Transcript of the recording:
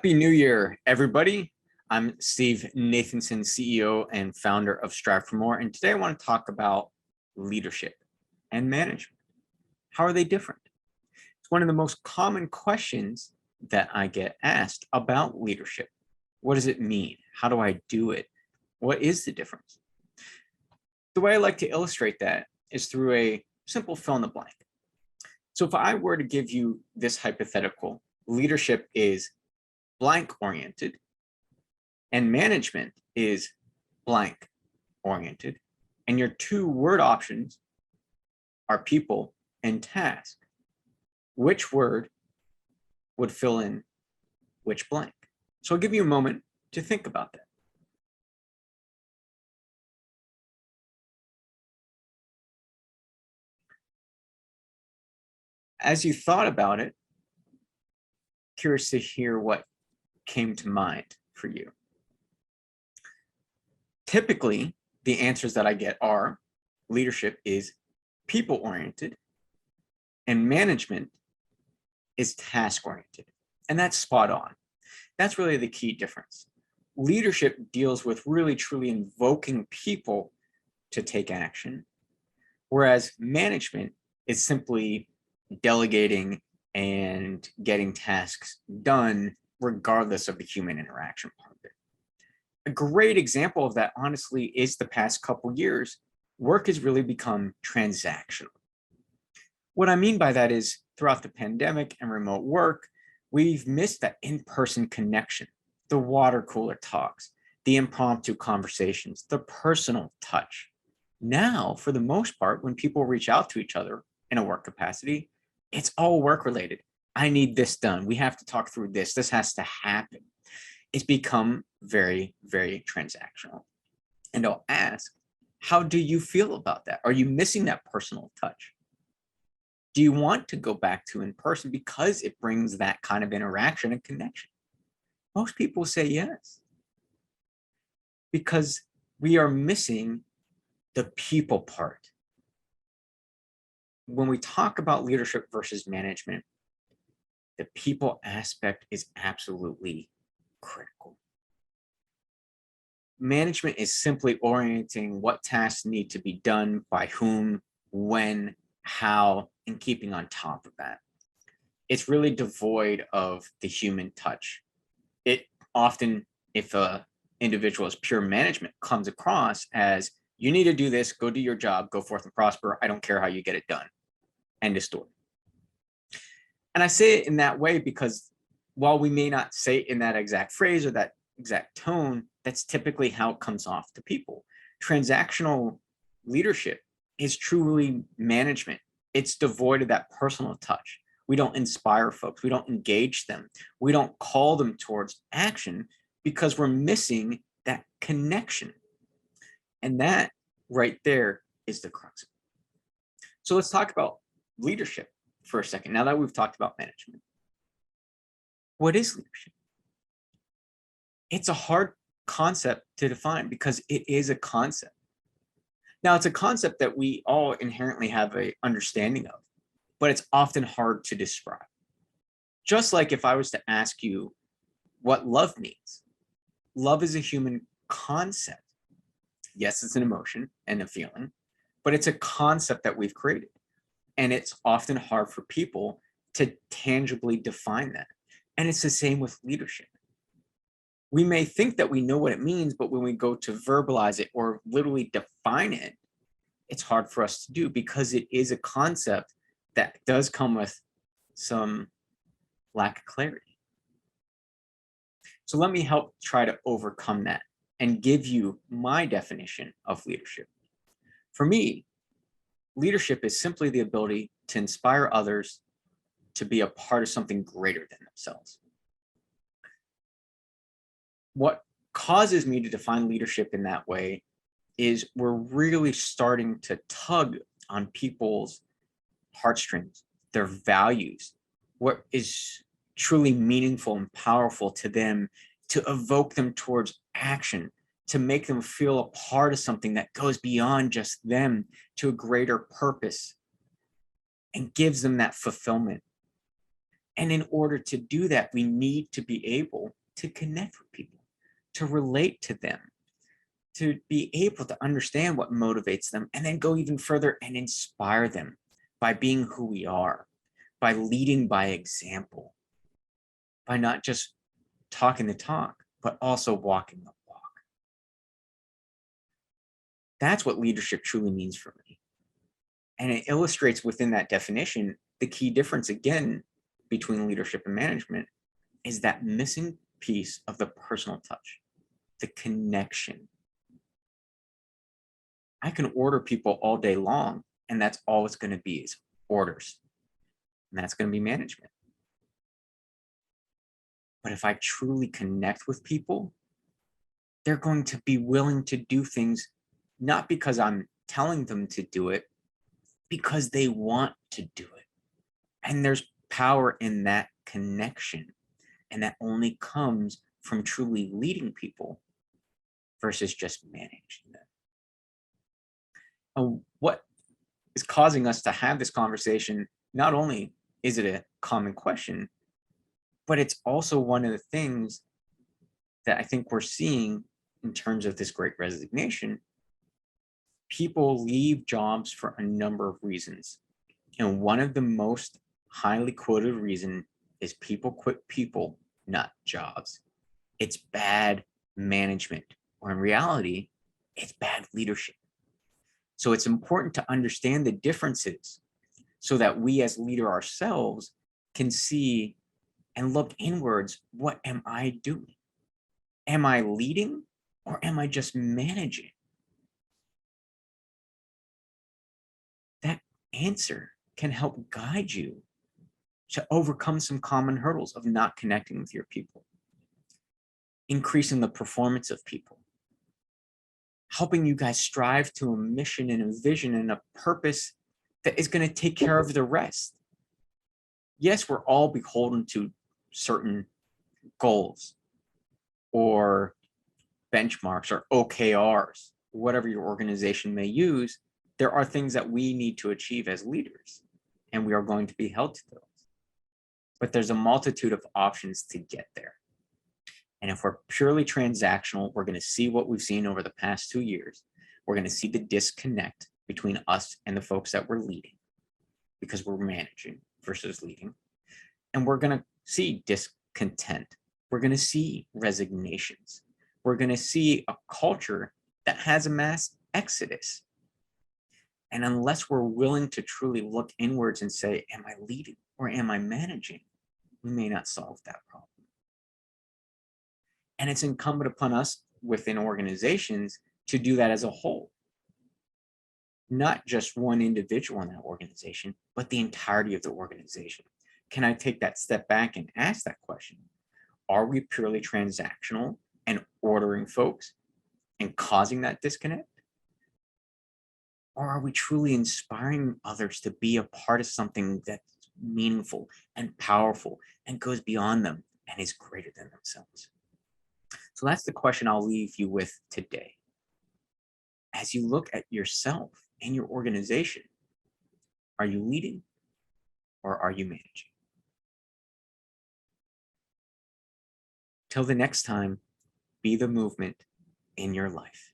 Happy New Year, everybody. I'm Steve Nathanson, CEO and founder of Strive for More. And today I want to talk about leadership and management. How are they different? It's one of the most common questions that I get asked about leadership. What does it mean? How do I do it? What is the difference? The way I like to illustrate that is through a simple fill in the blank. So if I were to give you this hypothetical, leadership is blank oriented and management is blank oriented, and your two word options are people and task. Which word would fill in which blank? So I'll give you a moment to think about that. As you thought about it, curious to hear what came to mind for you. Typically, the answers that I get are leadership is people-oriented and management is task-oriented. And that's spot on. That's really the key difference. Leadership deals with really truly invoking people to take action, whereas management is simply delegating and getting tasks done regardless of the human interaction part of it. A great example of that, honestly, is the past couple years. Work has really become transactional. What I mean by that is throughout the pandemic and remote work, we've missed that in-person connection, the water cooler talks, the impromptu conversations, the personal touch. Now, for the most part, when people reach out to each other in a work capacity, it's all work related. I need this done. We have to talk through this. This has to happen. It's become very, very transactional. And I'll ask, how do you feel about that? Are you missing that personal touch? Do you want to go back to in person because it brings that kind of interaction and connection? Most people say yes, because we are missing the people part. When we talk about leadership versus management, the people aspect is absolutely critical. Management is simply orienting what tasks need to be done by whom, when, how, and keeping on top of that. It's really devoid of the human touch. It often, if an individual is pure management, comes across as, you need to do this, go do your job, go forth and prosper. I don't care how you get it done. End of story. And I say it in that way because while we may not say it in that exact phrase or that exact tone, that's typically how it comes off to people. Transactional leadership is truly management. It's devoid of that personal touch. We don't inspire folks. We don't engage them. We don't call them towards action because we're missing that connection. And that right there is the crux. So let's talk about leadership for a second, now that we've talked about management. What is leadership? It's a hard concept to define because it is a concept. Now, it's a concept that we all inherently have an understanding of, but it's often hard to describe. Just like if I was to ask you what love means. Love is a human concept. Yes, it's an emotion and a feeling, but it's a concept that we've created. And it's often hard for people to tangibly define that. And it's the same with leadership. We may think that we know what it means, but when we go to verbalize it or literally define it, it's hard for us to do because it is a concept that does come with some lack of clarity. So let me help try to overcome that and give you my definition of leadership. For me, leadership is simply the ability to inspire others to be a part of something greater than themselves. What causes me to define leadership in that way is we're really starting to tug on people's heartstrings, their values, what is truly meaningful and powerful to them, to evoke them towards action, to make them feel a part of something that goes beyond just them to a greater purpose and gives them that fulfillment. And in order to do that, we need to be able to connect with people, to relate to them, to be able to understand what motivates them, and then go even further and inspire them by being who we are, by leading by example, by not just talking the talk, but also walking the walk. That's what leadership truly means for me. And it illustrates within that definition, the key difference again between leadership and management is that missing piece of the personal touch, the connection. I can order people all day long, and that's all it's going to be is orders. And that's going to be management. But if I truly connect with people, they're going to be willing to do things, not because I'm telling them to do it, because they want to do it. And there's power in that connection. And that only comes from truly leading people versus just managing them. And what is causing us to have this conversation, not only is it a common question, but it's also one of the things that I think we're seeing in terms of this great resignation. People leave jobs for a number of reasons. And one of the most highly quoted reason is people quit people, not jobs. It's bad management, or in reality, it's bad leadership. So it's important to understand the differences so that we as leader ourselves can see and look inwards. What am I doing? Am I leading or am I just managing? That answer can help guide you to overcome some common hurdles of not connecting with your people, increasing the performance of people, helping you guys strive to a mission and a vision and a purpose that is going to take care of the rest. Yes, we're all beholden to certain goals or benchmarks or OKRs, whatever your organization may use. There are things that we need to achieve as leaders, and we are going to be held to those. But there's a multitude of options to get there. And if we're purely transactional, we're going to see what we've seen over the past 2 years. We're going to see the disconnect between us and the folks that we're leading because we're managing versus leading. And we're going to see discontent. We're going to see resignations. We're going to see a culture that has a mass exodus. And unless we're willing to truly look inwards and say, am I leading or am I managing? We may not solve that problem. And it's incumbent upon us within organizations to do that as a whole. Not just one individual in that organization, but the entirety of the organization. Can I take that step back and ask that question? Are we purely transactional and ordering folks and causing that disconnect? Or are we truly inspiring others to be a part of something that's meaningful and powerful and goes beyond them and is greater than themselves? So that's the question I'll leave you with today. As you look at yourself and your organization, are you leading or are you managing? Till the next time, be the movement in your life.